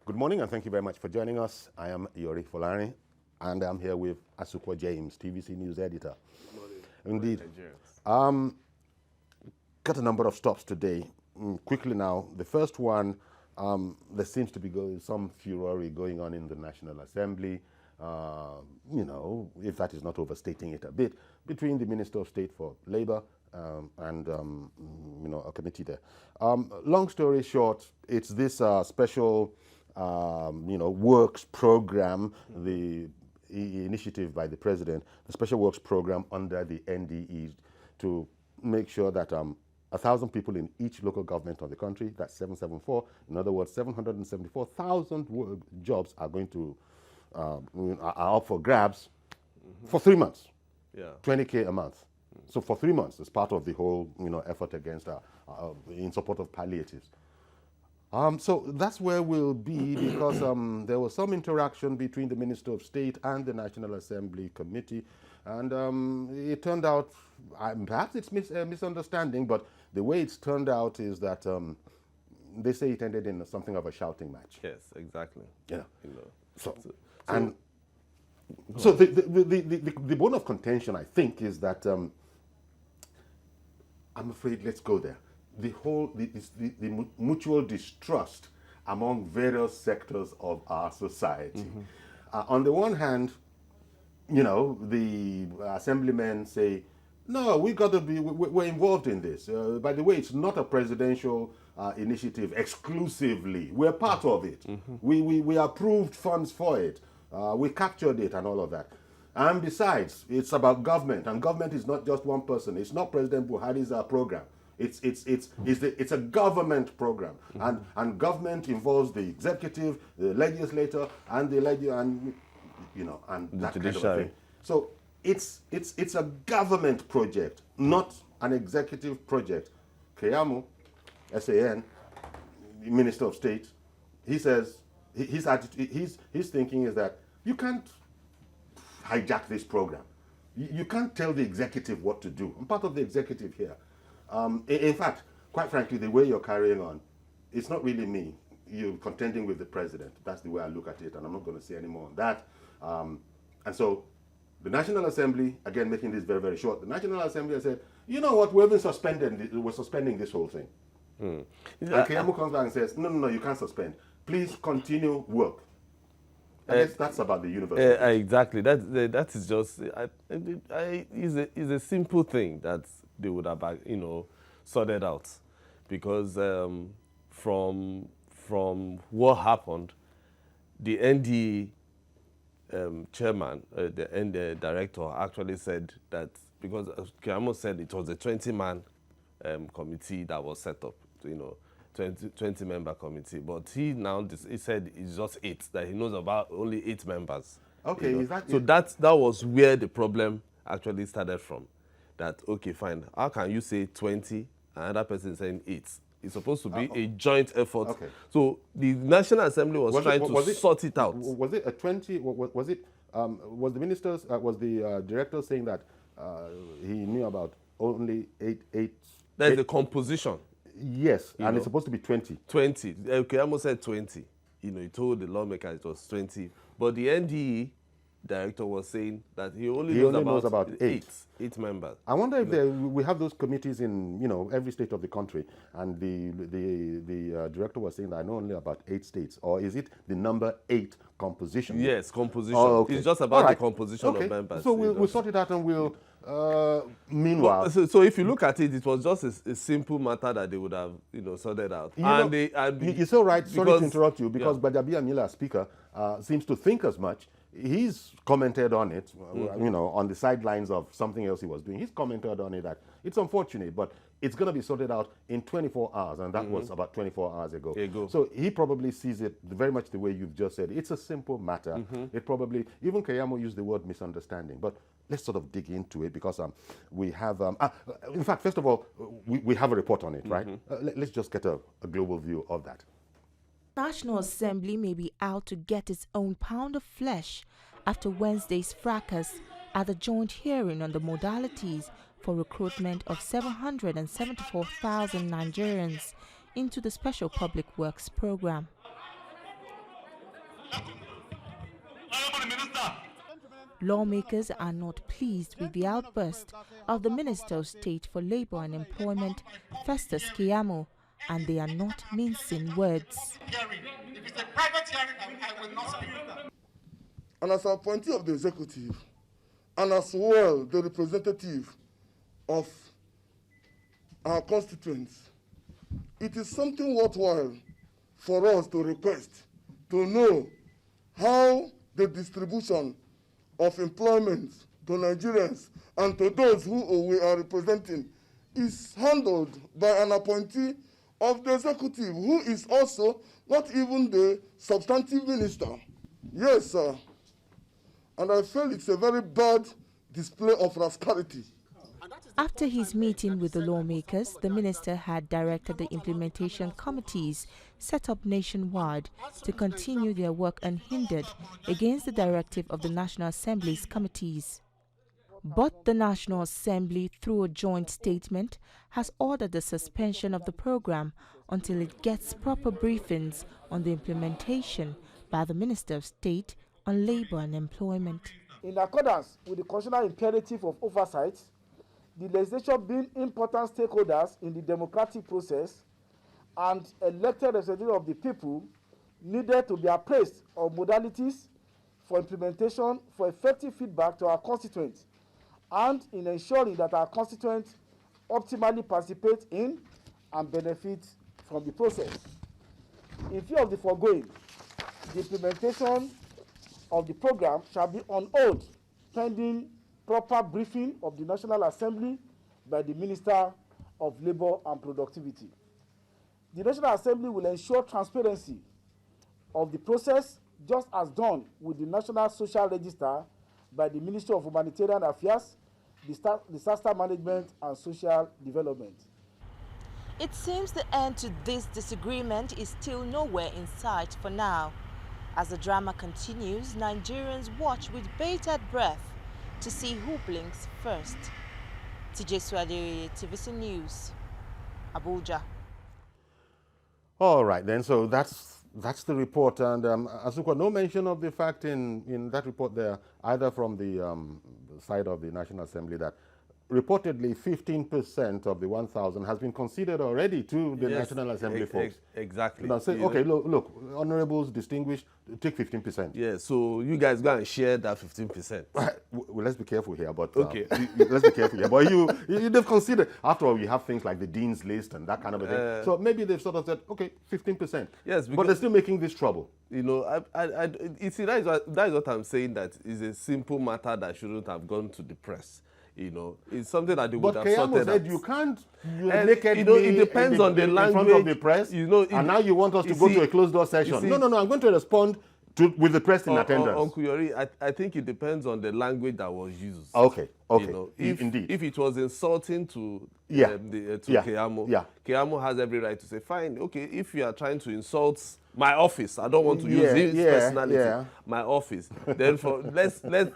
Good morning and thank you very much for joining us. I am Yori Folani and I'm here with Asukwa James, TVC News Editor. Good morning. Indeed. Nigerians. Got a number of stops today. Quickly now, the first one, there seems to be some furore going on in the National Assembly, if that is not overstating it a bit, between the Minister of State for Labour and a committee there. Long story short, it's this special works program, the initiative by the president, the special works program under the NDE to make sure that 1,000 people in each local government of the country, that's 774, in other words, 774,000 jobs are going to are up for grabs for 3 months. Yeah. 20K a month. So for 3 months, as part of the whole effort against in support of palliatives. So that's where we'll be because there was some interaction between the Minister of State and the National Assembly Committee, and it turned out, perhaps it's a misunderstanding, but the way it's turned out is that they say it ended in something of a shouting match. Yes, exactly. Yeah. So So the bone of contention, I think, is that I'm afraid, let's go there. The mutual distrust among various sectors of our society. On the one hand, the assemblymen say, no, we're involved in this. By the way, it's not a presidential initiative exclusively. We're part of it. We approved funds for it. We captured it and all of that. And besides, it's about government, and government is not just one person. It's not President Buhari's program. It's a government program, and government involves the executive, the legislature, and the that judiciary. kind of thing. So it's a government project, not an executive project. Keyamo, SAN, Minister of State, he says his thinking is that you can't hijack this program. You can't tell the executive what to do. I'm part of the executive here. In fact, quite frankly, the way you're carrying on, it's not really me. You're contending with the president. That's the way I look at it, and I'm not going to say any more on that. And so the National Assembly, again, making this very, very short, the National Assembly has said, you know what, we're suspending this whole thing. And Keyamo comes back and says, no, you can't suspend. Please continue work. I guess that's about the university. Exactly. That is just is a simple thing that they would have sorted out, because from what happened, the ND chairman, the director actually said that, because Keyamo said it was a 20-man committee that was set up, 20-member committee, but he said it's just 8, that he knows about only 8 members. Okay, is that so it? that was where the problem actually started from. That, okay, fine, how can you say 20, another person saying 8? It's supposed to be a joint effort. Okay. So the National Assembly was trying to sort it out. Was it a 20? Was the ministers? Was the director saying that he knew about only 8? There's a composition. Yes, and it's supposed to be 20. 20. Keyamo said 20. He told the lawmaker it was 20. But the NDE director was saying that he only knows about 8 members. I wonder if we have those committees in every state of the country, and the director was saying that I know only about 8 states, or is it the number 8 composition? Yes, composition. Oh, okay. It's just about the composition of members. So we'll sort it out, and we'll. Meanwhile, so if you look at it, it was just a simple matter that they would have sorted out. You're so right. Sorry to interrupt you, because Badabia Mila, Speaker, seems to think as much. He's commented on it, on the sidelines of something else he was doing. He's commented on it that it's unfortunate, but it's going to be sorted out in 24 hours, and that was about 24 hours ago. So he probably sees it very much the way you've just said. It's a simple matter. It probably, even Keyamo used the word misunderstanding, but let's sort of dig into it, because we have, in fact, first of all, we have a report on it, right? Let's just get a global view of that. National Assembly may be out to get its own pound of flesh after Wednesday's fracas at the joint hearing on the modalities for recruitment of 774,000 Nigerians into the Special Public Works Program. Lawmakers are not pleased with the outburst of the Minister of State for Labour and Employment, Festus Keyamo, and they are not mincing words. If it's a private hearing, I will not speak. And as appointee of the executive, and as well the representative of our constituents, it is something worthwhile for us to request to know how the distribution of employment to Nigerians and to those who we are representing is handled by an appointee of the executive, who is also not even the substantive minister. Yes, sir. And I feel it's a very bad display of rascality. After his meeting with the lawmakers, the minister had directed the implementation committees set up nationwide to continue their work unhindered against the directive of the National Assembly's committees. But the National Assembly, through a joint statement, has ordered the suspension of the program until it gets proper briefings on the implementation by the Minister of State on Labour and Employment. In accordance with the constitutional imperative of oversight, the legislature being important stakeholders in the democratic process and elected representatives of the people needed to be appraised of modalities for implementation for effective feedback to our constituents and in ensuring that our constituents optimally participate in and benefit from the process. In view of the foregoing, the implementation of the program shall be on hold pending proper briefing of the National Assembly by the Minister of Labour and Productivity. The National Assembly will ensure transparency of the process, just as done with the National Social Register by the Ministry of Humanitarian Affairs, Disaster Management and Social Development. It seems the end to this disagreement is still nowhere in sight for now. As the drama continues, Nigerians watch with bated breath to see who blinks first. TJ Swadiri, TVC News, Abuja. All right, then. So that's the report. And Asuka, no mention of the fact in that report there, either from the side of the National Assembly, that reportedly 15% of the 1,000 has been considered already to the National Assembly folks. Exactly. Now say, okay, look, honorables, distinguished, take 15%. Yeah, so you guys go and share that 15%. Well, let's be careful here, but okay. Let's be careful here. But they've considered, after all, you have things like the Dean's List and that kind of a thing. So maybe they've sort of said, okay, 15%. Yes, but they're still making this trouble. You know, you see, that is what I'm saying, that is a simple matter that shouldn't have gone to the press. You know, it's something that they would have sorted out. Said you can't naked it depends on the language. In front of the press, you know, and now you want us to go to a closed-door session. No, I'm going to respond with the press in attendance. Uncle Yori, I think it depends on the language that was used. Okay. You know, indeed. If it was insulting to Keyamo, Keyamo has every right to say, fine, okay, if you are trying to insult my office, I don't want to use his personality, my office, then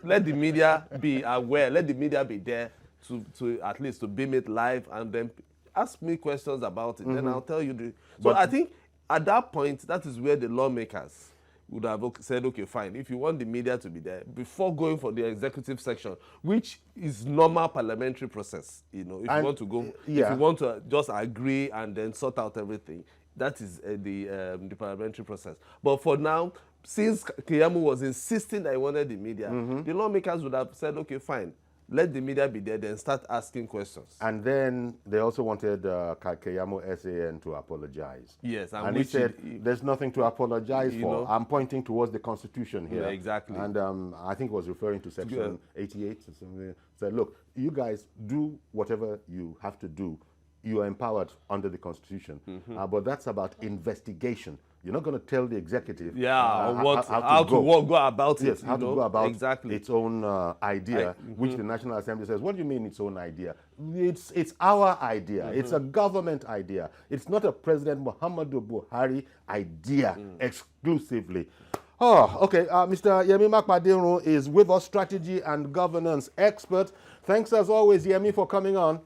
let the media be aware, let the media be there to at least to beam it live, and then ask me questions about it, then I'll tell you. So I think at that point, that is where the lawmakers would have said, okay, fine, if you want the media to be there, before going for the executive section, which is normal parliamentary process, you know, if you want to go, if you want to just agree and then sort out everything, that is the parliamentary process. But for now, since Keyamo was insisting that he wanted the media, the lawmakers would have said, okay, fine, let the media be there, then start asking questions. And then they also wanted Keyamo SAN to apologize. Yes. And he said, there's nothing to apologize for. Know, I'm pointing towards the Constitution here. Yeah, exactly. And I think it was referring to Section 88 or something. Said, look, you guys do whatever you have to do. You are empowered under the Constitution. But that's about investigation. You're not going to tell the executive how to go about it. Yes, how to go about its own idea, which the National Assembly says, what do you mean its own idea? It's our idea. It's a government idea. It's not a President Muhammadu Buhari idea exclusively. Oh, okay. Mr. Yemi Makpadirun is with us, strategy and governance expert. Thanks as always, Yemi, for coming on.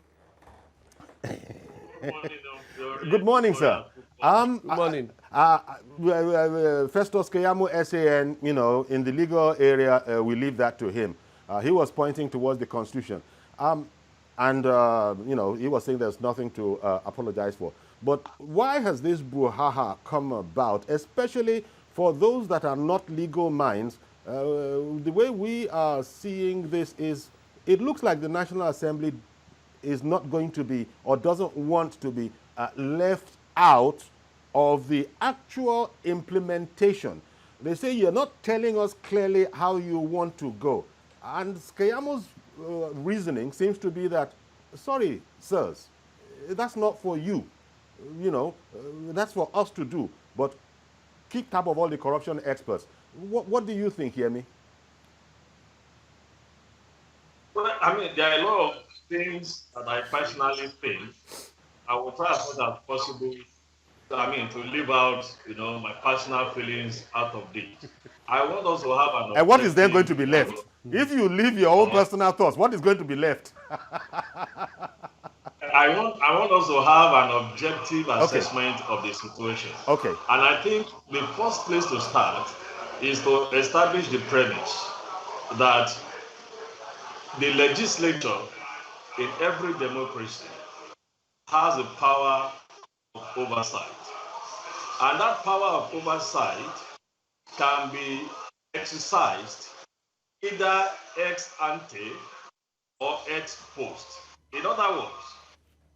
Good morning, Good morning, sir. Good morning. Festus Keyamo, SAN, in the legal area, we leave that to him. He was pointing towards the Constitution. He was saying there's nothing to apologize for. But why has this brouhaha come about, especially for those that are not legal minds? The way we are seeing this is, it looks like the National Assembly is not going to be, or doesn't want to be, left out of the actual implementation. They say you're not telling us clearly how you want to go. And Keyamo's reasoning seems to be that, sorry, sirs, that's not for you. That's for us to do. But keep tab of all the corruption experts. What do you think, Yemi? Well, I mean, there are a lot of things that I personally think I will try as much as possible. To leave out, my personal feelings out of this. I want us to have an. And what is there going to be left? If you leave your own personal thoughts, what is going to be left? I want us to have an objective assessment of the situation. Okay. And I think the first place to start is to establish the premise that the legislature in every democracy has a power of oversight. And that power of oversight can be exercised either ex ante or ex post. In other words,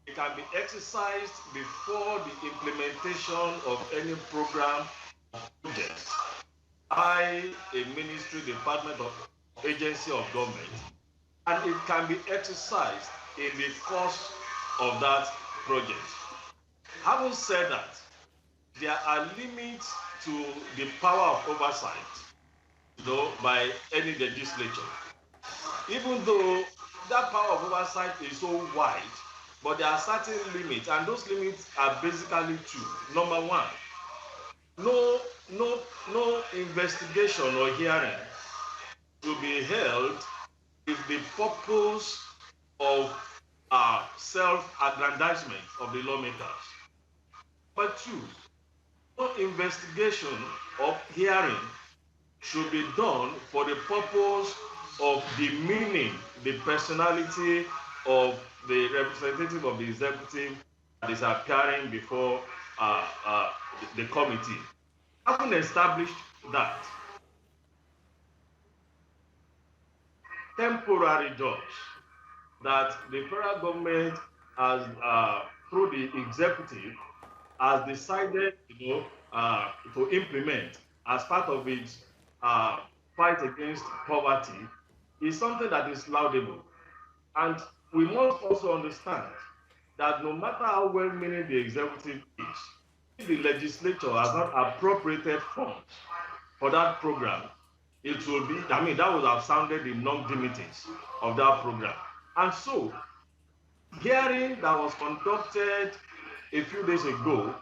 it can be exercised before the implementation of any program or project by a ministry, department, or agency of government, and it can be exercised in the course of that project. Having said that, there are limits to the power of oversight, by any legislature. Even though that power of oversight is so wide, but there are certain limits, and those limits are basically two. Number one, no investigation or hearing to be held if the purpose of self-aggrandizement of the lawmakers. But two, no investigation or hearing should be done for the purpose of demeaning the personality of the representative of the executive that is appearing before the committee. Having established that, temporary judge that the federal government has, through the executive, has decided to implement as part of its fight against poverty is something that is laudable. And we must also understand that no matter how well-meaning the executive is, if the legislature has not appropriated funds for that program, it will be, that would have sounded the non-dignities of that program. And so, hearing that was conducted a few days ago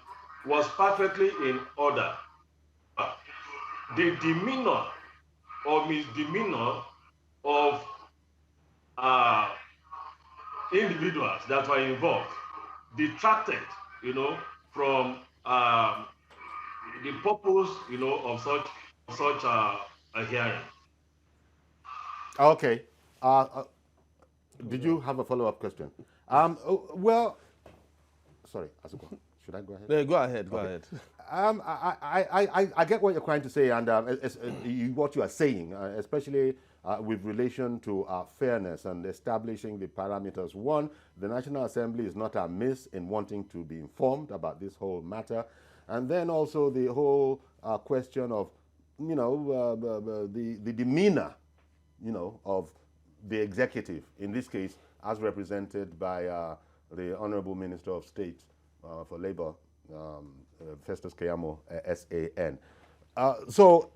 was perfectly in order. The demeanor or misdemeanor of individuals that were involved detracted, from the purpose, of such a hearing. Okay. Did you have a follow-up question? Well, sorry, Asuko, should I go ahead? No, go ahead. Go ahead. I get what you're trying to say, and what you are saying, especially with relation to fairness and establishing the parameters. One, the National Assembly is not amiss in wanting to be informed about this whole matter, and then also the whole question of, the demeanor, of the executive, in this case, as represented by the Honorable Minister of State for Labor, Festus Keyamo, SAN. So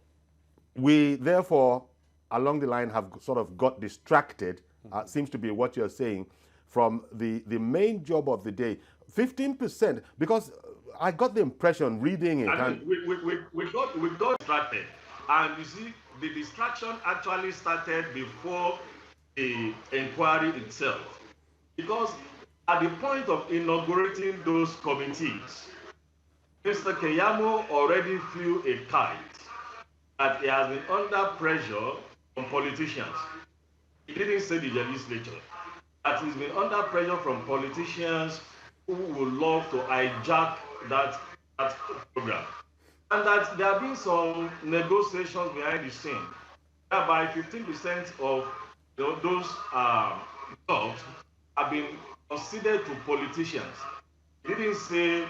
we therefore, along the line, have sort of got distracted, seems to be what you're saying, from the main job of the day. 15%, because I got the impression reading it. We got distracted. And you see, the distraction actually started before the inquiry itself. Because at the point of inaugurating those committees, Mr. Keyamo already flew a kite that he has been under pressure from politicians. He didn't say the legislature. That he's been under pressure from politicians who would love to hijack that program. And that there have been some negotiations behind the scene, whereby 15% of those jobs have been considered to politicians. He didn't say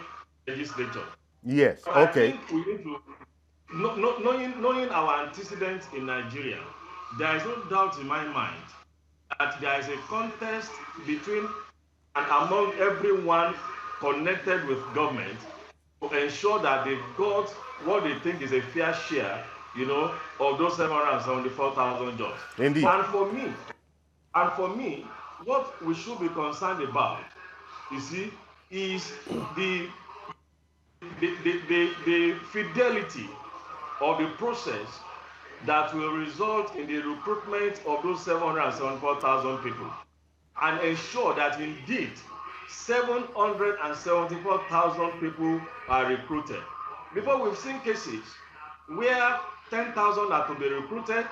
legislature. Yes, So okay. I think we need to, knowing our antecedents in Nigeria, there is no doubt in my mind that there is a contest between and among everyone connected with government to ensure that they've got what they think is a fair share, of those 774,000 jobs. Indeed. And for me, what we should be concerned about, you see, is the fidelity of the process that will result in the recruitment of those 774,000 people, and ensure that indeed 774,000 people are recruited. Because we've seen cases where 10,000 are to be recruited,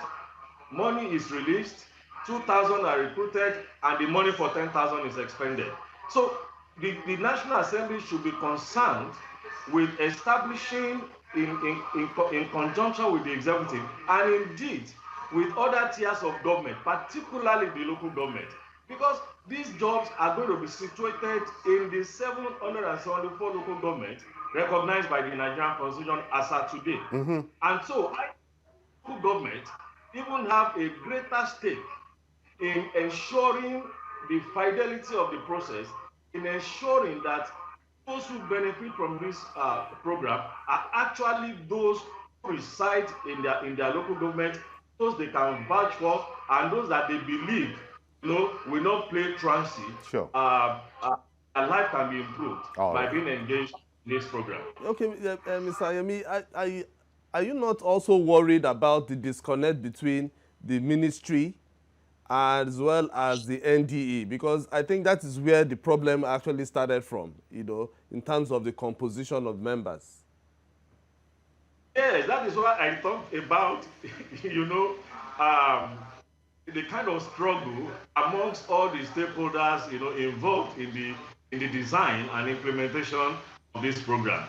money is released, 2,000 are recruited, and the money for 10,000 is expended. So the National Assembly should be concerned with establishing in conjunction with the executive, and indeed with other tiers of government, particularly the local government, because these jobs are going to be situated in the 774 local governments recognized by the Nigerian Constitution as of today. And so local government even have a greater stake in ensuring the fidelity of the process, in ensuring that those who benefit from this program are actually those who reside in their local government, those they can vouch for, and those that they believe will not play transit. Sure. And life can be improved by being engaged in this program. Okay, Mr. Ayemi, are you not also worried about the disconnect between the ministry as well as the NDE? Because I think that is where the problem actually started from, in terms of the composition of members. Yes, that is what I talked about, the kind of struggle amongst all the stakeholders, involved in the design and implementation of this program.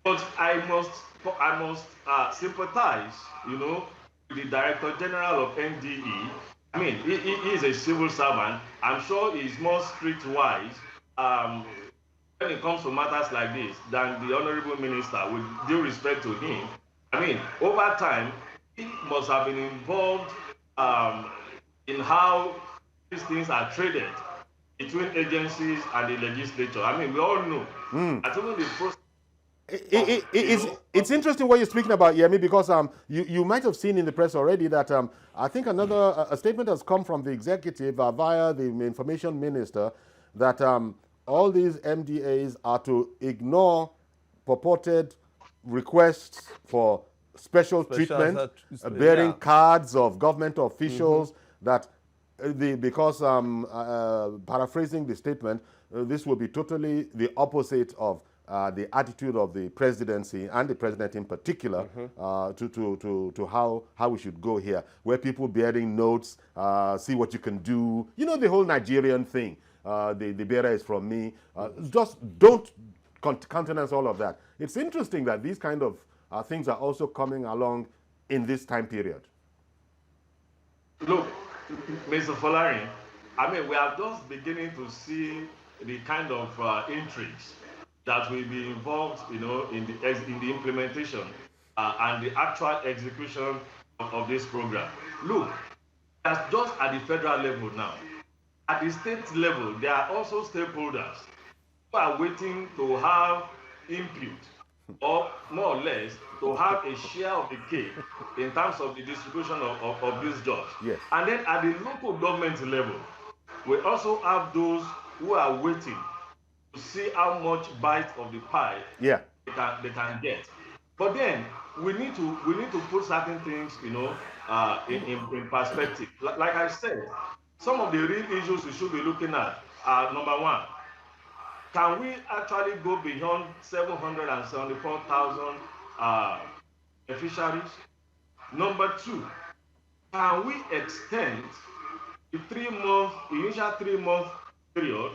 But I must sympathize, with the Director General of NDE. I mean, he is a civil servant. I'm sure he's more streetwise when it comes to matters like this than the Honorable Minister, with due respect to him. I mean, over time, he must have been involved in how these things are traded between agencies and the legislature. I mean, we all know that even the process. It's interesting what you're speaking about, Yemi, because you might have seen in the press already that I think a statement has come from the executive via the information minister that all these MDAs are to ignore purported requests for special treatment, bearing cards of government officials, that because paraphrasing the statement, this will be totally the opposite of the attitude of the presidency and the president in particular to how we should go here, where people bearing notes, see what you can do, the whole Nigerian thing, the bearer is from me, just don't countenance all of that. It's interesting that these kind of things are also coming along in this time period. Look, Mr. Folari, I mean, we are just beginning to see the kind of intrigues that will be involved, in the implementation and the actual execution of this program. Look, that's just at the federal level now. At the state level, there are also stakeholders who are waiting to have input, or more or less to have a share of the cake in terms of the distribution of these jobs. Yes. And then at the local government level, we also have those who are waiting to see how much bite of the pie they can get. But then we need to put certain things, in perspective. Like I said, some of the real issues we should be looking at are, number one, can we actually go beyond 774,000 beneficiaries? Number two, can we extend the initial 3-month period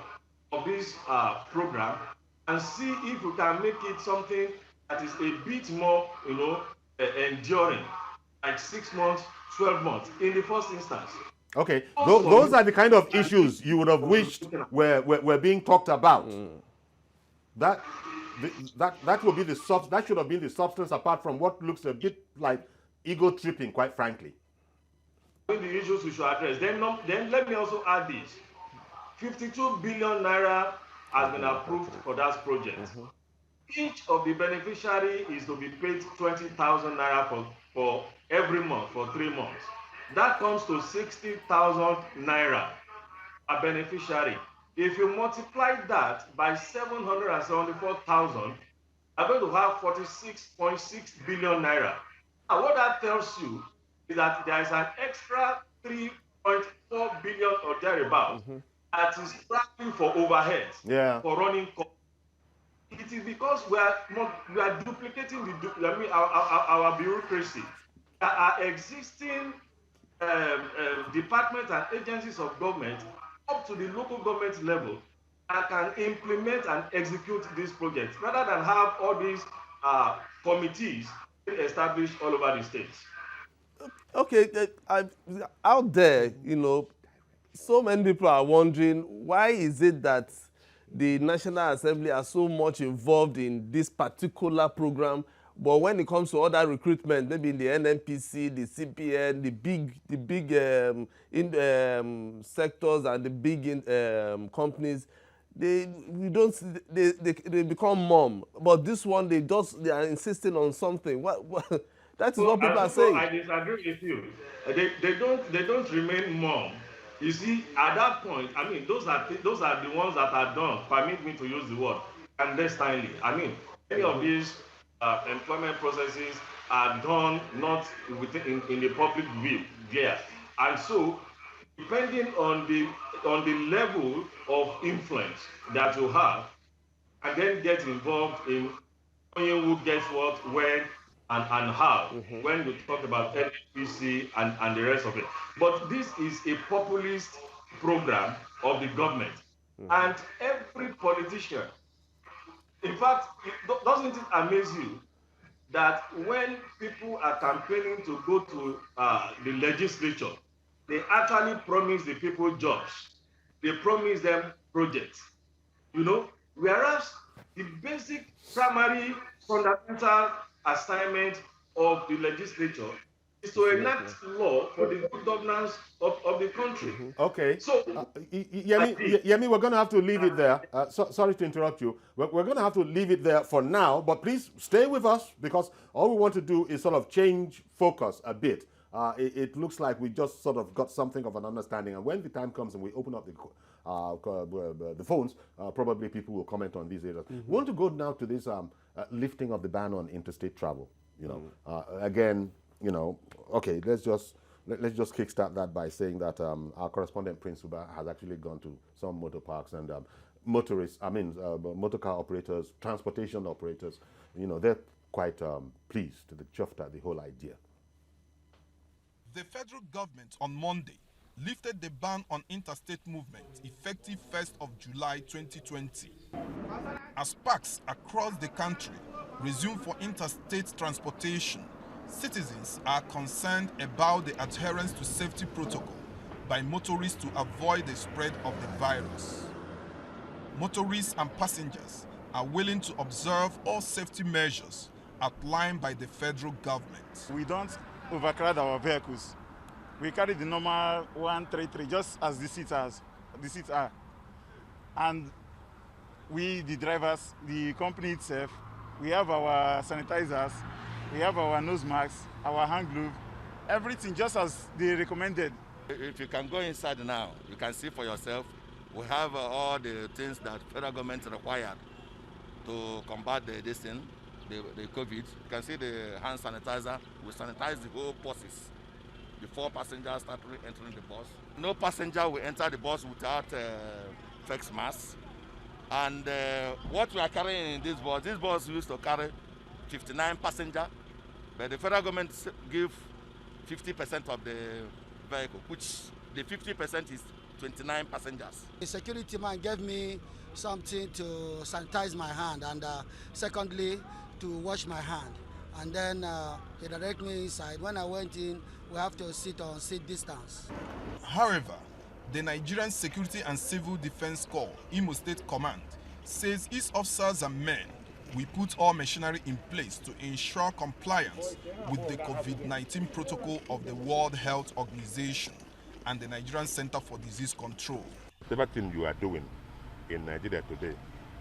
of this program and see if we can make it something that is a bit more, enduring, like 6 months, 12 months in the first instance. Okay, those are the kind of issues you would have wished were being talked about. That will be that should have been the substance, apart from what looks a bit like ego tripping, quite frankly. The issues we should address. Then let me also add this: 52 billion naira has been approved for that project. Each of the beneficiary is to be paid 20,000 naira for every month for 3 months. That comes to 60,000 naira a beneficiary. If you multiply that by 774,000, you're going to have 46.6 billion naira. And what that tells you is that there is an extra 3.4 billion or thereabouts that is trapping for overheads, for running costs. It is because we are duplicating our bureaucracy. There are existing departments and agencies of government up to the local government level that can implement and execute these projects, rather than have all these committees established all over the states. Okay, out there, so many people are wondering, why is it that the National Assembly are so much involved in this particular program, but when it comes to other recruitment, maybe in the NNPC, the CPN, the big sectors and the big companies, they become mum. But this one, they are insisting on something. What that is what people are saying. I disagree with you. They don't remain mum. You see, at that point, I mean, those are the ones that are done. Permit me to use the word clandestinely. I mean, many of these employment processes are done not in the public view there, and so depending on the level of influence that you have, and then get involved in knowing who gets what, when, and how, when we talk about NPC and the rest of it. But this is a populist program of the government, and every politician, in fact, doesn't it amaze you that when people are campaigning to go to the legislature, they actually promise the people jobs, they promise them projects, whereas the basic primary fundamental assignment of the legislature is to enact law for the good governance of the country. Okay. So, Yemi, we're going to have to leave it there. Sorry to interrupt you. We're going to have to leave it there for now, but please stay with us, because all we want to do is sort of change focus a bit. It looks like we just sort of got something of an understanding, and when the time comes and we open up the phones, probably people will comment on these areas. We want to go now to this lifting of the ban on interstate travel. Again, okay, let's just kickstart that by saying that our correspondent Prince Uba has actually gone to some motor parks, and motor car operators, transportation operators, they're quite pleased, they're chuffed at the whole idea. The federal government on Monday lifted the ban on interstate movement effective 1st of July 2020. As parks across the country resume for interstate transportation, citizens are concerned about the adherence to safety protocol by motorists to avoid the spread of the virus. Motorists and passengers are willing to observe all safety measures outlined by the federal government. We don't overcrowd our vehicles. We carry the normal 133 just as the seats are. And we, the drivers, the company itself, we have our sanitizers, we have our nose masks, our hand gloves, everything just as they recommended. If you can go inside now, you can see for yourself. We have all the things that federal government required to combat the COVID. You can see the hand sanitizer. We sanitize the whole buses before passengers start entering the bus. No passenger will enter the bus without face mask. And what we are carrying in this bus used to carry 59 passengers, but the federal government give 50% of the vehicle, which the 50% is 29 passengers. The security man gave me something to sanitize my hand, and secondly, to wash my hand. And then he directed me inside. When I went in, we have to sit on seat distance. However, the Nigerian Security and Civil Defense Corps, Imo State Command, says its officers and men will put all machinery in place to ensure compliance with the COVID-19 protocol of the World Health Organization and the Nigerian Center for Disease Control. Whatever thing you are doing in Nigeria today,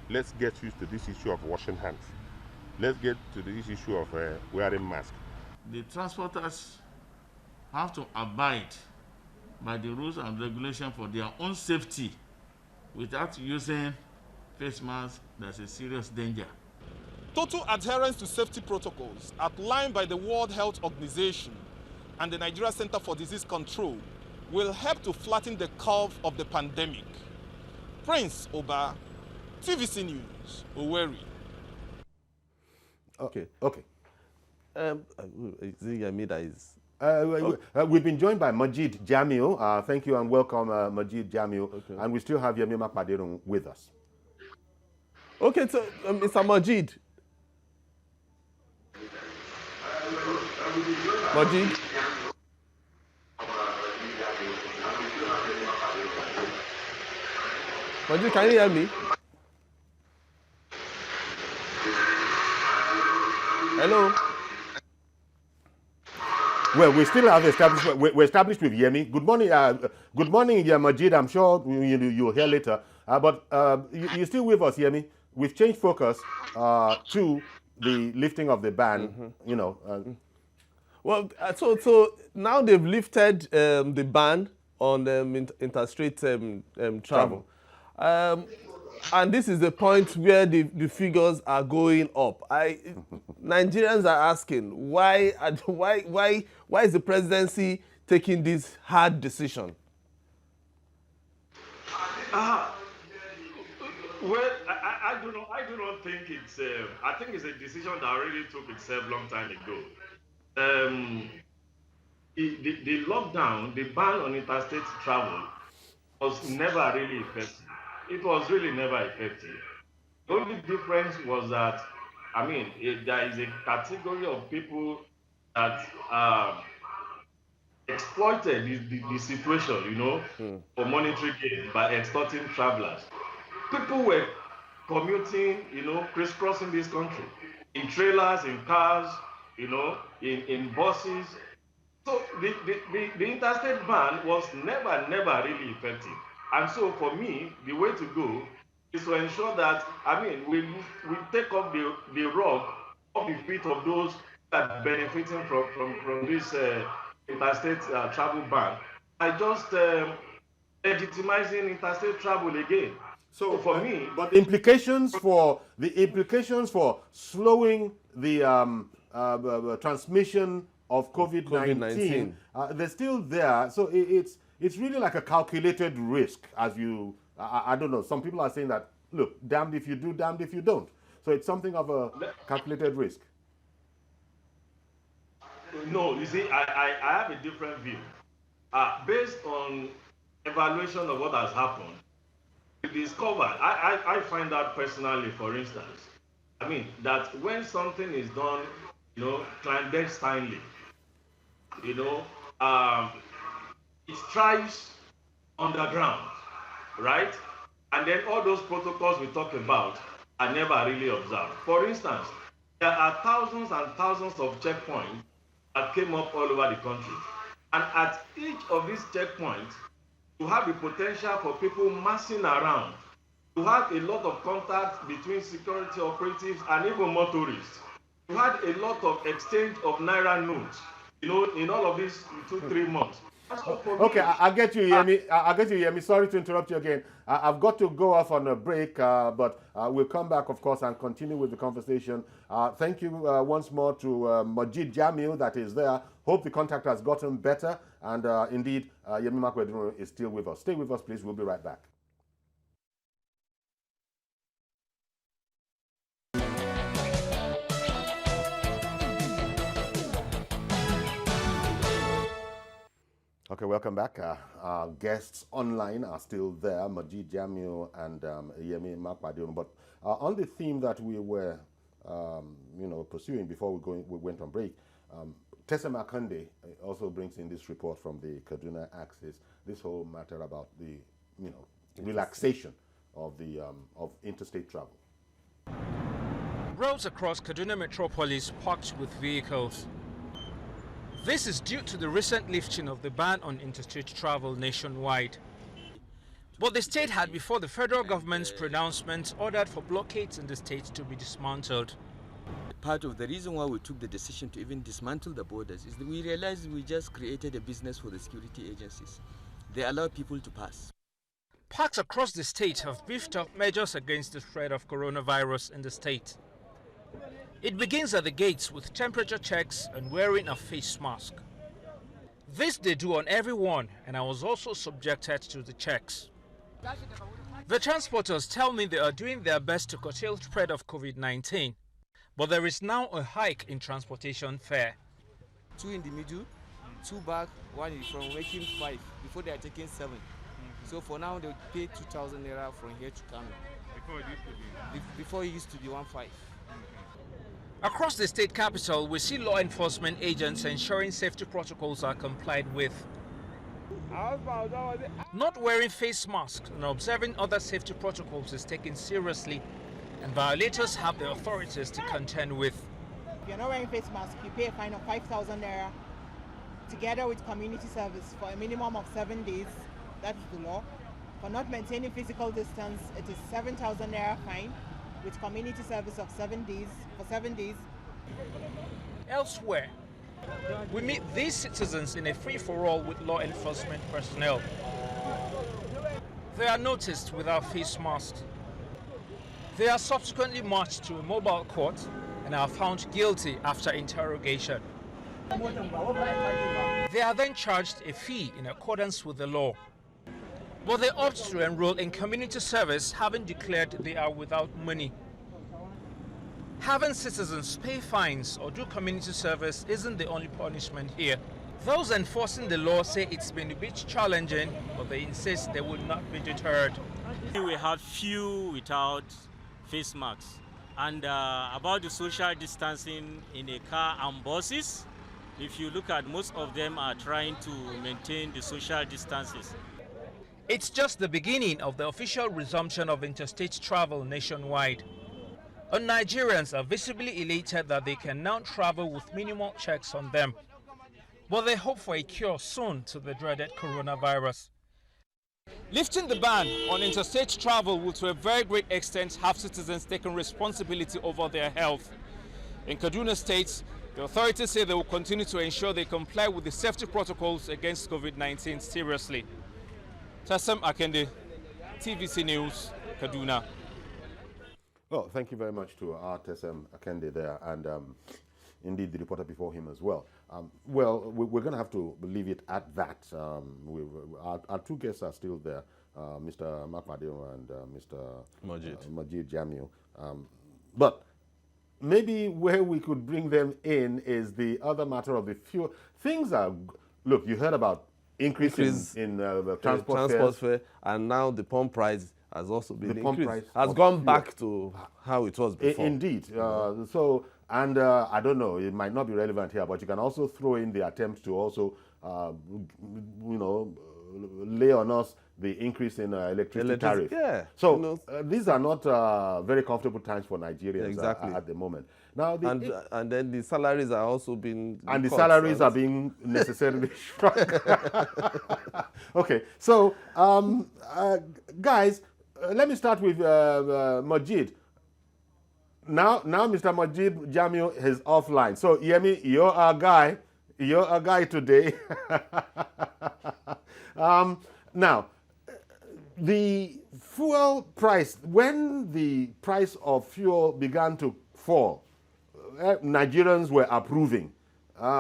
let's get used to this issue of washing hands. Let's get to this issue of wearing masks. The transporters have to abide by the rules and regulations for their own safety. Without using face masks, there's a serious danger. Total adherence to safety protocols outlined by the World Health Organization and the Nigeria Center for Disease Control will help to flatten the curve of the pandemic. Prince Oba, TVC News, Owerri. Okay. Is it Yemi that is? We've been joined by Majid Jamil. Thank you and welcome, Majid Jamil. Okay. And we still have Yemi Makpaderun with us. Okay, so Mr. Majid. Majid. Majid, can you hear me? Hello. Well, we still have established. We're established with Yemi. Good morning. Good morning, Majid. I'm sure you'll hear later. But you're still with us, Yemi. We've changed focus to the lifting of the ban. Mm-hmm. Well, so now they've lifted the ban on interstate travel. And this is the point where the figures are going up. Nigerians are asking why is the presidency taking this hard decision? Well, I do not think it's. I think it's a decision that already took itself long time ago. The lockdown, the ban on interstate travel, was never really effective. It was really never effective. The only difference was that, there is a category of people that exploited the situation, for monetary gain by extorting travelers. People were commuting, crisscrossing this country in trailers, in cars, in buses. So the interstate ban was never really effective. And so for me, the way to go is to ensure that, we take up the rug off the feet of those that are benefiting from this interstate travel ban by just legitimizing interstate travel again. So for me, but the implications for slowing the transmission of COVID-19, they're still there. So it's really like a calculated risk. As I don't know. Some people are saying that, look, damned if you do, damned if you don't. So it's something of a calculated risk. No, you see, I have a different view. Based on evaluation of what has happened, we discovered, I find out personally, for instance, that when something is done, clandestinely, it thrives underground, right? And then all those protocols we talk about are never really observed. For instance, there are thousands and thousands of checkpoints that came up all over the country. And at each of these checkpoints, you have the potential for people massing around. You have a lot of contact between security operatives and even motorists. You had a lot of exchange of naira notes, in all of these 2-3 months. Okay, I get you, Yemi. Sorry to interrupt you again. I've got to go off on a break, but we'll come back, of course, and continue with the conversation. Thank you once more to Majid Jamil that is there. Hope the contact has gotten better. And indeed, Yemi Makpaderun is still with us. Stay with us, please. We'll be right back. Okay, welcome back. Our guests online are still there, Majid Jamil and Yemi Makpadion. But on the theme that we were, pursuing before we went on break, Tessa Makande also brings in this report from the Kaduna Axis, this whole matter about the, relaxation of the of interstate travel. Roads across Kaduna metropolis packed with vehicles. This is due to the recent lifting of the ban on interstate travel nationwide. But the state had, before the federal government's pronouncement, ordered for blockades in the state to be dismantled. Part of the reason why we took the decision to even dismantle the borders is that we realized we just created a business for the security agencies. They allow people to pass. Parks across the state have beefed up measures against the spread of coronavirus in the state. It begins at the gates with temperature checks and wearing a face mask. This they do on everyone, and I was also subjected to the checks. The transporters tell me they are doing their best to curtail the spread of COVID-19, but there is now a hike in transportation fare. 2 in the middle, 2 back, 1 is from making 5. Before they are taking 7. So for now they pay 2,000 naira from here to Kano. Before it used to be 1,500. Across the state capital, we see law enforcement agents ensuring safety protocols are complied with. Not wearing face masks and observing other safety protocols is taken seriously, and violators have the authorities to contend with. If you're not wearing face mask, you pay a fine of 5,000 naira together with community service for a minimum of 7 days. That is the law. For not maintaining physical distance, it is 7,000 naira fine with community service of 7 days for 7 days. Elsewhere, we meet these citizens in a free-for-all with law enforcement personnel. They are noticed without face masks. They are subsequently marched to a mobile court and are found guilty after interrogation. They are then charged a fee in accordance with the law. But they opt to enroll in community service, having declared they are without money. Having citizens pay fines or do community service isn't the only punishment here. Those enforcing the law say it's been a bit challenging, but they insist they will not be deterred. We have few without face masks. And about the social distancing in a car and buses, if you look at, most of them are trying to maintain the social distances. It's just the beginning of the official resumption of interstate travel nationwide. And Nigerians are visibly elated that they can now travel with minimal checks on them. But they hope for a cure soon to the dreaded coronavirus. Lifting the ban on interstate travel will to a very great extent have citizens taking responsibility over their health. In Kaduna State, the authorities say they will continue to ensure they comply with the safety protocols against COVID-19 seriously. Tassem Akende, TVC News, Kaduna. Well, thank you very much to Tassem Akende there, and indeed the reporter before him as well. We're going to have to leave it at that. Our two guests are still there, Mr. Makpadion and Mr. Majid Jamil. But maybe where we could bring them in is the other matter of the fuel. Things are, look, you heard about increase in the transport fare, and now the pump price has also been increased. Has gone back to how it was before. Indeed. I don't know, it might not be relevant here, but you can also throw in the attempt to also, lay on us the increase in electricity tariff. Yeah. So these are not very comfortable times for Nigerians at the moment. Now, and then the salaries are also being and the salaries are being necessarily shrunk. Okay, so guys, let me start with Majid. Now, Mr. Majid Jamil is offline. So, Yemi, you're a guy. You're a guy today. Now, the fuel price, when the price of fuel began to fall, Nigerians were approving.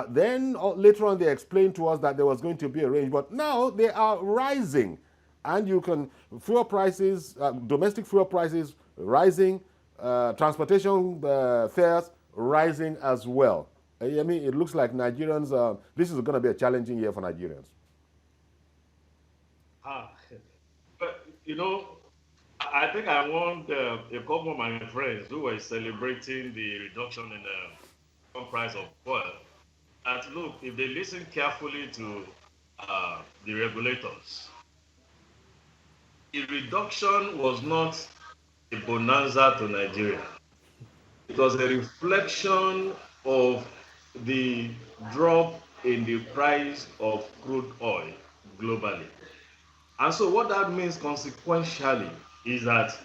Then later on, they explained to us that there was going to be a range, but now they are rising. And you can, fuel prices, domestic fuel prices rising, transportation fares rising as well. I mean, it looks like Nigerians, this is going to be a challenging year for Nigerians. But, you know, I think I want a couple of my friends who were celebrating the reduction in the price of oil. And look, if they listen carefully to the regulators, the reduction was not a bonanza to Nigeria. It was a reflection of the drop in the price of crude oil globally. And so what that means consequentially is that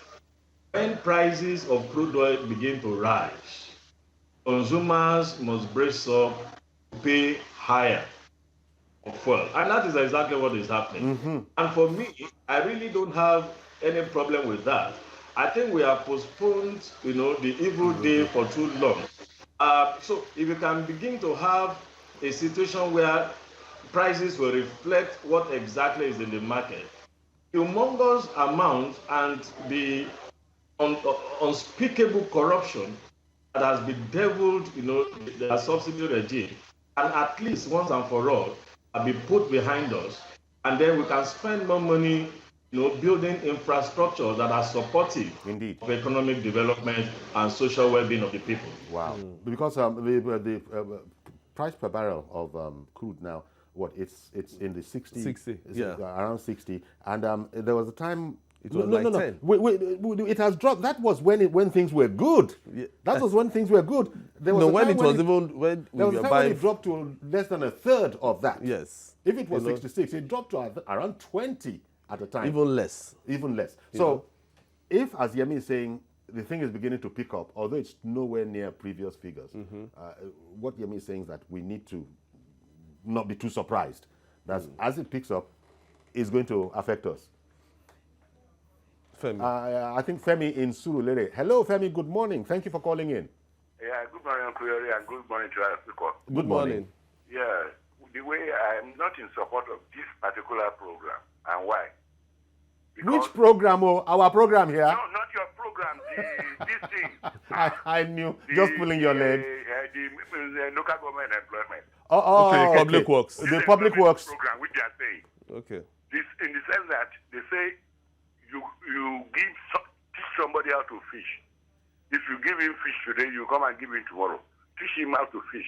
when prices of crude oil begin to rise, consumers must brace up to pay higher for fuel. And that is exactly what is happening. And for me, I really don't have any problem with that. I think we have postponed, the evil day for too long. So if you can begin to have a situation where prices will reflect what exactly is in the market, humongous amount and the unspeakable corruption that has bedeviled, the subsidy regime, and at least once and for all, be put behind us, and then we can spend more money, building infrastructure that are supportive of economic development and social well-being of the people. Wow. Because the price per barrel of crude now, it's in the 60, around 60, and there was a time. It was like 10. It has dropped. That was when things were good. Yeah. That was when things were good. There was when it dropped to less than a third of that. Yes. If it was 66, it dropped to around 20 at a time. Even less. So, if, as Yemi is saying, the thing is beginning to pick up, although it's nowhere near previous figures, what Yemi is saying is that we need to not be too surprised that as it picks up, it's going to affect us. Femi. I think Femi in Surulere. Hello, Femi. Good morning. Thank you for calling in. Yeah, good morning, Kuyori, and good morning to our speaker. Good morning. Yeah, the way I'm not in support of this particular program, and why? Because which program? Our program here? No, not your program. This thing. I knew. Just pulling your leg. The local government employment. Okay, public works. The public works program, which they are saying. Okay. This in the sense that they say you teach somebody how to fish. If you give him fish today, you come and give him tomorrow. Teach him how to fish.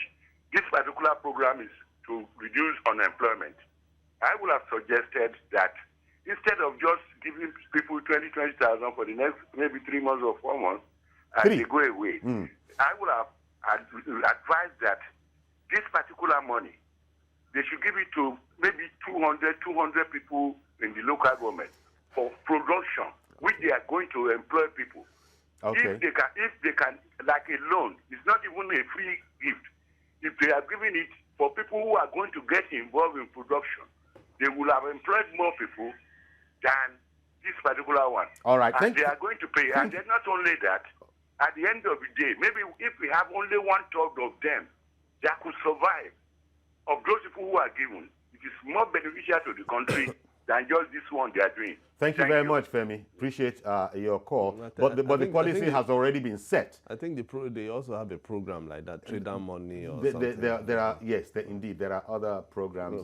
This particular program is to reduce unemployment. I would have suggested that instead of just giving people 20,000 for the next maybe 3 months or 4 months, and they go away, I would have advised that this particular money, they should give it to maybe 200 people in the local government for production, which they are going to employ people. Okay. If they can, like a loan, it's not even a free gift. If they are giving it for people who are going to get involved in production, they will have employed more people than this particular one. All right. And they are going to pay. And then not only that, at the end of the day, maybe if we have only 1/3 of them that could survive, of those people who are given, it is more beneficial to the country than just this one they are doing. Thank you very much, Femi. Appreciate your call. But the policy has already been set. I think they also have a program like that, Trader Money or something. There are, yes, indeed, there are other programs.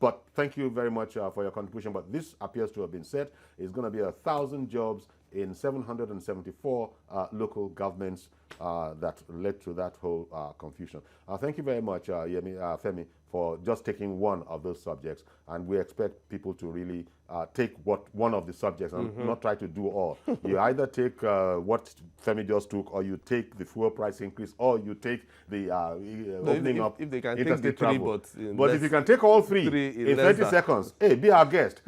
But thank you very much for your contribution. But this appears to have been set. It's going to be 1,000 jobs in 774 local governments that led to that whole confusion. Thank you very much, Femi, for just taking one of those subjects. And we expect people to really take one of the subjects and not try to do all. You either take what Femi just took, or you take the fuel price increase, or you take the opening up if they can interstate take the travel. but if you can take all three in 30 seconds, hey, be our guest.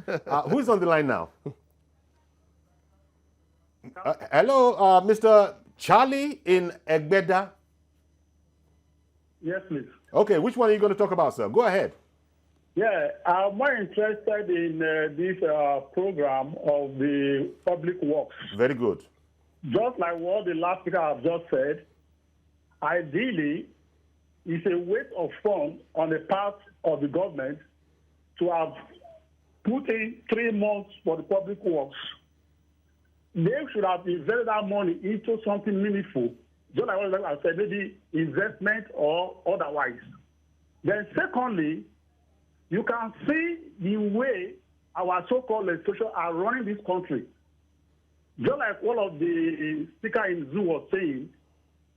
Who's on the line now? Hello, Mr. Charlie in Egbeda. Yes, please. Okay, which one are you going to talk about, sir? Go ahead. Yeah, I'm more interested in this program of the public works. Very good. Just like what the last speaker have just said, ideally, it's a waste of funds on the part of the government to have put in 3 months for the public works. They should have invested that money into something meaningful, just like what I said, maybe investment or otherwise. Then secondly, you can see the way our so-called legislation are running this country. Just like one of the speaker in Zoom was saying,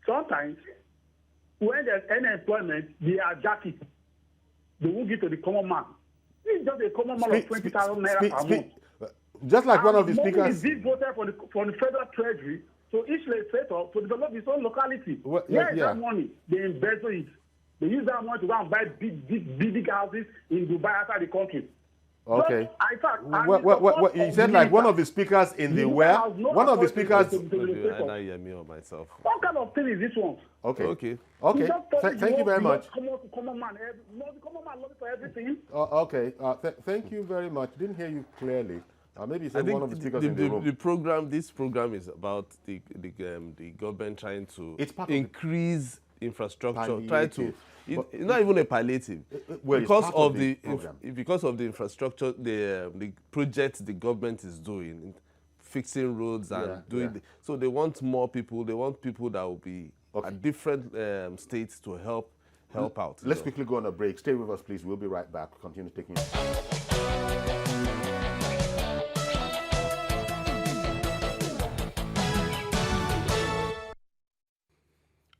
sometimes when there's any employment, they are jacking. They won't give to the common man. It's just a common man of 20,000 naira per month. Just like one of the money speakers. is being voted from the federal treasury, so each legislator to develop his own locality. Well, Where is yeah. that money? They embezzle it. They use that money to go and buy big houses in Dubai outside the country. Okay. But, in fact, What he said, like one of the speakers in the where? One of the speakers. Either hear me or myself. What kind of thing is this one? Okay. Thank you very much. Common man lobby for everything. Okay. Thank you very much. Didn't hear you clearly. Maybe you said one of the speakers in the room. This program is about the government trying to increase infrastructure, it's not even a palliative. Because of the infrastructure, the projects the government is doing, fixing roads and so they want more people. They want people that will be at different states to help out. Let's quickly go on a break. Stay with us, please. We'll be right back. Continue taking you.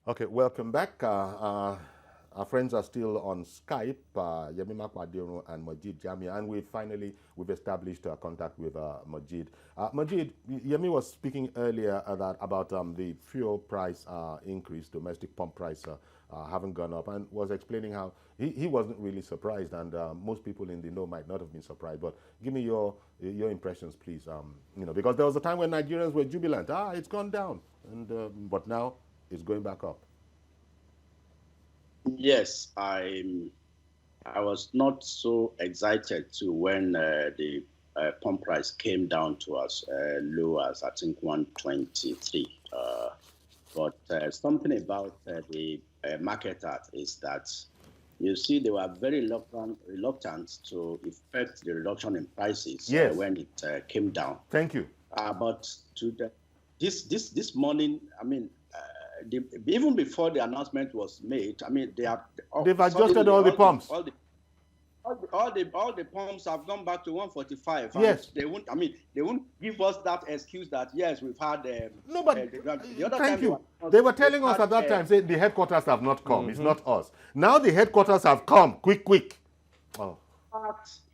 Okay, welcome back. Our friends are still on Skype, Yemi Makwadiro and Majid Jamia, and we've established contact with Majid. Majid, Yemi was speaking earlier about the fuel price increase, domestic pump price haven't gone up, and was explaining how he wasn't really surprised, and most people in the know might not have been surprised. But give me your impressions, please. Because there was a time when Nigerians were jubilant. It's gone down, and but now it's going back up. Yes, I was not so excited too when the pump price came down to as low as I think 123. But something about the market act is that you see they were very reluctant to effect the reduction in prices when it came down. Thank you. But this morning, I mean. Even before the announcement was made, I mean, they've adjusted all the pumps. All the pumps have gone back to 145. Yes. They won't give us that excuse that yes, we've had. No, but the other thank time you. They were telling us at that time, say the headquarters have not come. It's not us. Now the headquarters have come. Quick. Oh.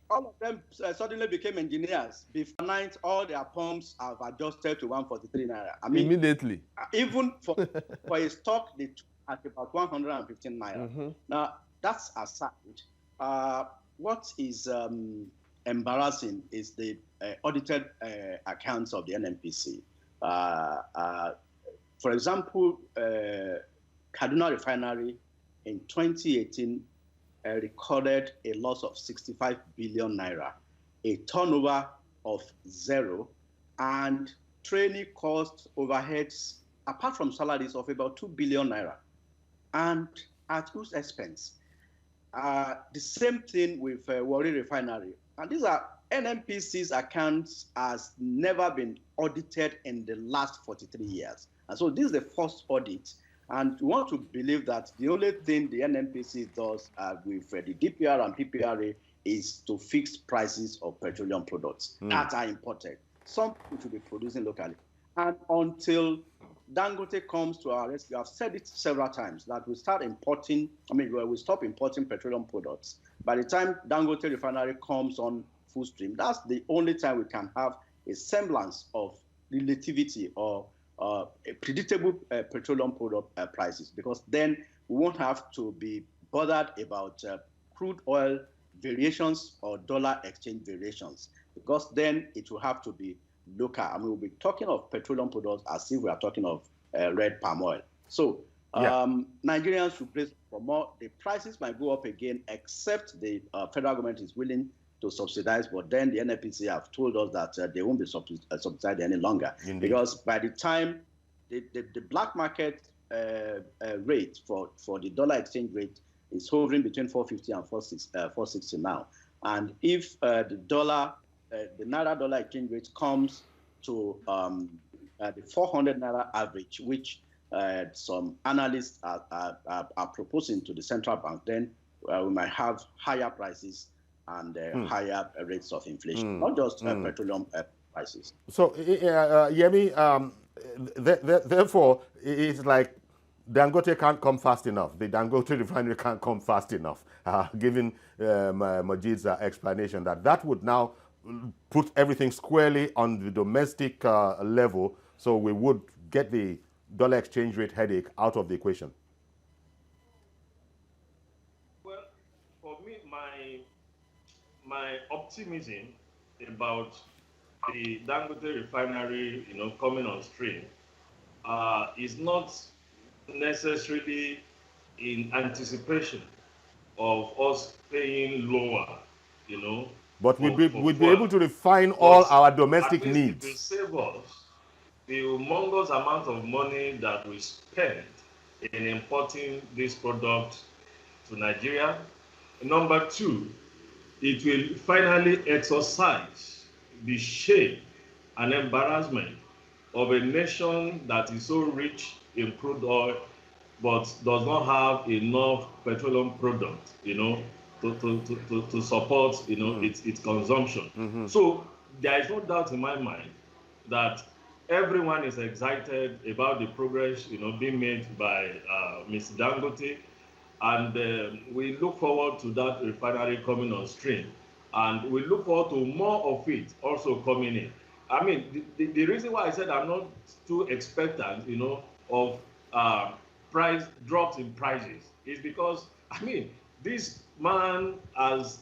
All of them suddenly became engineers. Before night, all their pumps have adjusted to 143 naira. I mean, immediately. Even for a stock, they took at about 115 naira. Now, that's aside. What is embarrassing is the audited accounts of the NNPC. For example, Kaduna Refinery in 2018 recorded a loss of 65 billion naira, a turnover of 0, and training costs, overheads, apart from salaries, of about 2 billion naira. And at whose expense? The same thing with Warri Refinery. And these are NNPC's accounts has never been audited in the last 43 years. And so this is the first audit. And we want to believe that the only thing the NNPC does with the DPR and PPRA is to fix prices of petroleum products that are imported. Some we should be producing locally. And until Dangote comes to our rescue, I've said it several times, that we stop importing petroleum products. By the time Dangote refinery comes on full stream, that's the only time we can have a semblance of relativity or a predictable petroleum product prices, because then we won't have to be bothered about crude oil variations or dollar exchange variations, because then it will have to be local. I mean, we'll be talking of petroleum products as if we are talking of red palm oil. So Nigerians should place for more. The prices might go up again, except the federal government is willing to subsidize, but then the NNPC have told us that they won't be subsidized any longer. Indeed. Because by the time the black market rate for the dollar exchange rate is hovering between 450 and 460 now. And if the Naira dollar exchange rate comes to the 400 Naira average, which some analysts are proposing to the central bank, then we might have higher prices and higher rates of inflation, not just petroleum prices. So, Yemi, therefore, it's like Dangote can't come fast enough. The Dangote refinery can't come fast enough, given Majid's explanation that would now put everything squarely on the domestic level, so we would get the dollar exchange rate headache out of the equation. Well, for me, my optimism about the Dangote refinery, coming on stream, is not necessarily in anticipation of us paying lower, But we'd be able to refine all our domestic needs. It will save us the humongous amount of money that we spend in importing this product to Nigeria. Number two, it will finally exorcise the shame and embarrassment of a nation that is so rich in crude oil but does not have enough petroleum product, to support, its consumption. So there is no doubt in my mind that everyone is excited about the progress, being made by Mr. Dangote, and we look forward to that refinery coming on stream, and we look forward to more of it also coming in. I mean, the reason why I said I'm not too expectant, of price drops in prices is because, this man has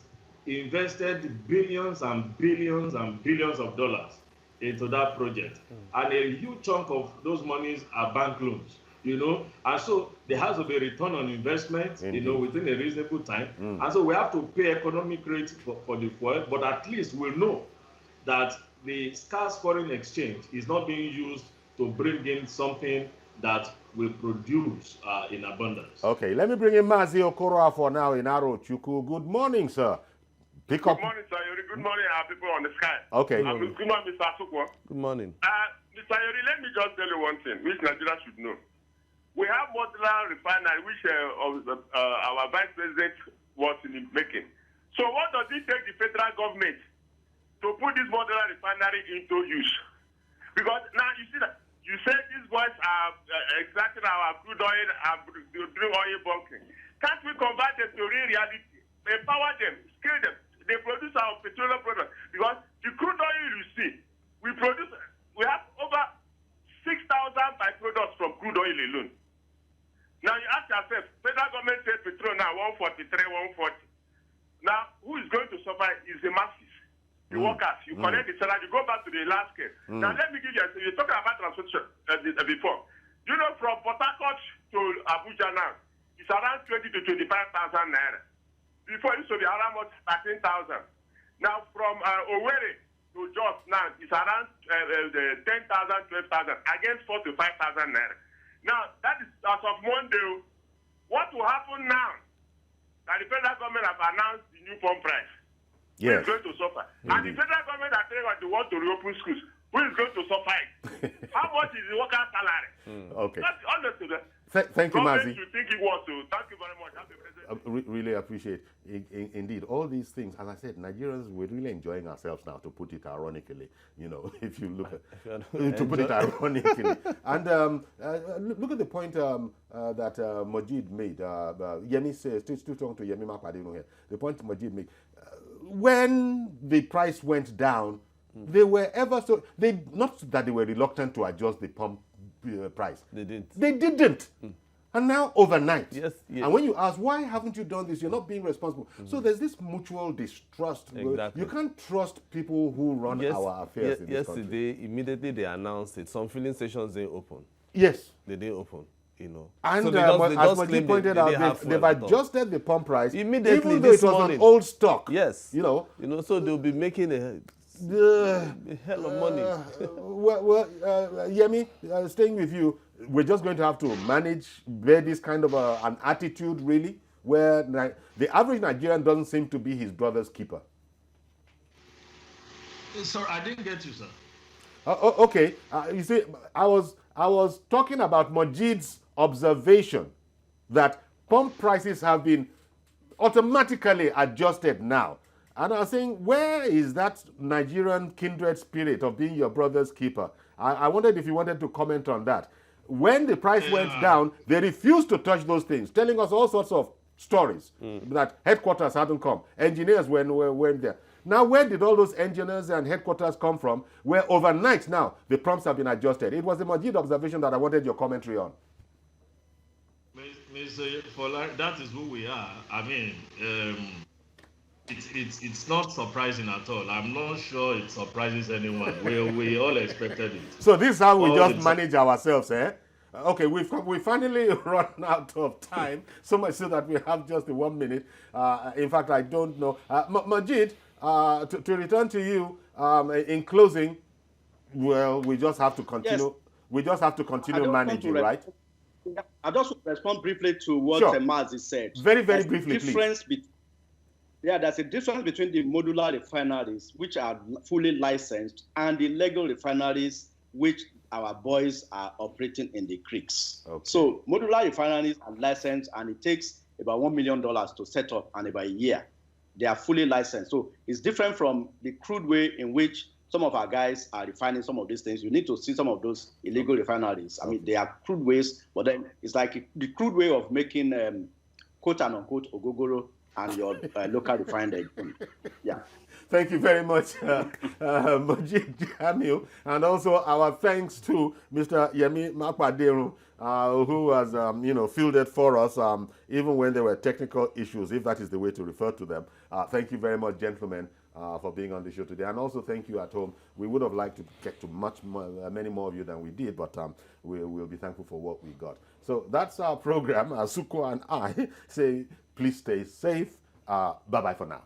invested billions and billions and billions of dollars into that project, and a huge chunk of those monies are bank loans, and so there has to be a return on investment, within a reasonable time, and so we have to pay economic rates for the fuel, but at least we'll know that the scarce foreign exchange is not being used to bring in something that will produce in abundance. Okay, let me bring in Mazi Okoroa for now in Arochukwu. Good morning, sir. Good morning, sir. Good morning, our people on the sky. Okay. Good morning, Mr. Asukwo. Good morning. Mr. Yori, let me just tell you one thing, which Nigeria should know. We have modular refinery, which our vice president was in the making. So what does it take the federal government to put this modular refinery into use? Because now you see that you say these boys are extracting our crude oil and doing oil bunkering. Can't we convert them to real reality? Empower them, scale them. They produce our petroleum products. Because the crude oil you see, we have over 6,000 byproducts from crude oil alone. Now you ask yourself, federal government says petrol now 143, 140. Now, who is going to suffer is the masses. The workers, you collect the salary, you go back to the last scale. Now, let me give you you're talking about transportation before. You know, from Port Harcourt to Abuja now, it's around 20 to 25,000 naira. Before, it used to be around 13,000. Now, from Owerri to Jos now, it's around 10,000, 12,000, against 4,000 to 5,000 naira. Now, that is as of Monday. What will happen now? That the federal government have announced the new pump price. Yes. Who is going to suffer? And the federal government are telling us they want to reopen schools. Who is going to suffer it? How much is the worker's salary? Okay. That's honestly, Thank you, Mazi. You think it was to. Thank you very much. Happy President. Really appreciate indeed all these things. As I said, Nigerians, we're really enjoying ourselves now, to put it ironically. If you look at to put it ironically. And look at the point that Majid made. Yemi says, still talking to Yemi Makwadino here. The point Majid made. When the price went down, they were not that they were reluctant to adjust the pump price. They didn't. And now overnight. Yes. And when you ask, why haven't you done this? You're not being responsible. So there's this mutual distrust. Exactly. You can't trust people who run our affairs in this country. Yesterday, immediately they announced it. Some filling stations didn't open. Yes. They didn't open. And so as Majid pointed out, they've adjusted the pump price immediately, even though it was an old stock. Yes. So they'll be making a hell of money. Yemi, staying with you, we're just going to have to bear this kind of an attitude, really, where the average Nigerian doesn't seem to be his brother's keeper. Sir, I didn't get you, sir. Okay. You see, I was talking about Majid's observation that pump prices have been automatically adjusted now. And I was saying, where is that Nigerian kindred spirit of being your brother's keeper? I wondered if you wanted to comment on that. When the price went down, they refused to touch those things, telling us all sorts of stories that headquarters hadn't come. Engineers weren't there. Now, where did all those engineers and headquarters come from? Where overnight now, the prompts have been adjusted. It was the Majid observation that I wanted your commentary on. Mr. Fola, that is who we are. I mean, it's not surprising at all. I'm not sure it surprises anyone. We all expected it. So this is how we just manage ourselves, eh? Okay, we finally run out of time, so much so that we have just 1 minute. In fact, I don't know. Majid, to return to you, in closing, well, we just have to continue. Yes. We just have to continue managing, right? I just want to respond briefly to what Mazi said. Very briefly, please. There's a difference between the modular refineries, which are fully licensed, and the legal refineries, which our boys are operating in the creeks. Okay. So modular refineries are licensed, and it takes about $1 million to set up, and about a year. They are fully licensed. So it's different from the crude way in which some of our guys are refining some of these things. You need to see some of those illegal refineries. I mean, they are crude ways, but then it's like the crude way of making quote and unquote ogogoro and your local refinery. Yeah. Thank you very much, Majid Jamiu, and also our thanks to Mr. Yemi Makpaderu, who has fielded for us, even when there were technical issues, if that is the way to refer to them. Thank you very much, gentlemen, for being on the show today, and also thank you at home. We would have liked to get to many more of you than we did, but we'll be thankful for what we got. So that's our program. Suko and I say, please stay safe. Bye-bye for now.